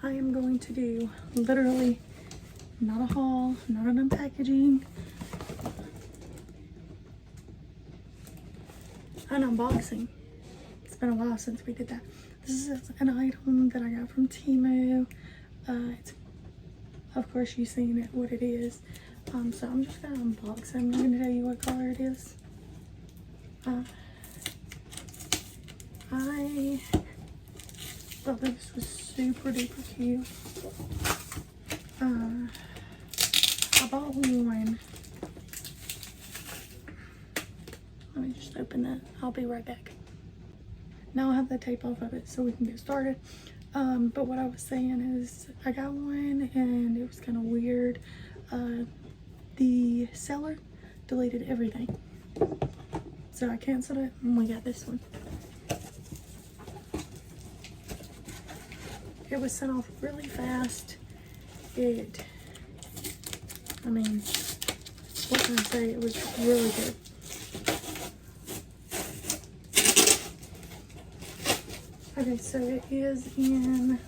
I am going to do literally not a haul, not an unpackaging, an unboxing. It's been a while since we did that. This is an item that I got from Temu. It's, of course, you've seen it, what it is. So I'm just gonna unbox it. I'm gonna tell you what color it is. I thought this was super duper cute. I bought one. Let me just open it. I'll be right back. Now I have the tape off of it so we can get started. But what I was saying is I got one and it was kind of weird. The seller deleted everything. So I canceled it and we got this one. It was sent off really fast. I mean, what can I say? It was really good. Okay, so it is in,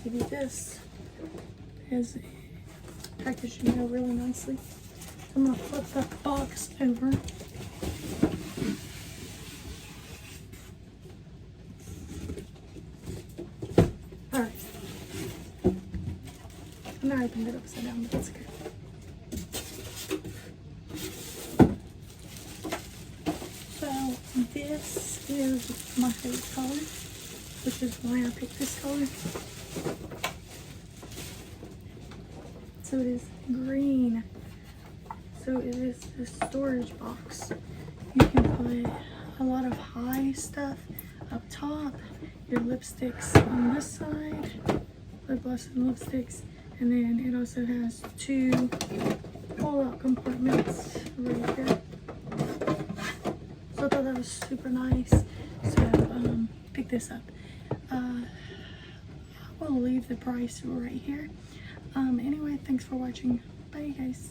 give you this, it is packaged, you know, really nicely. I'm gonna flip that box over. Alright. And I opened it upside down, but that's okay. So this is my favorite color, which is why I picked this color. So it is green. So it is a storage box. You can put a lot of high stuff up top, your lipsticks on this side, lip gloss and lipsticks, and then it also has two pull-out compartments right here. So I thought that was super nice. So pick this up. I will leave the price right here. Anyway, thanks for watching. Bye guys.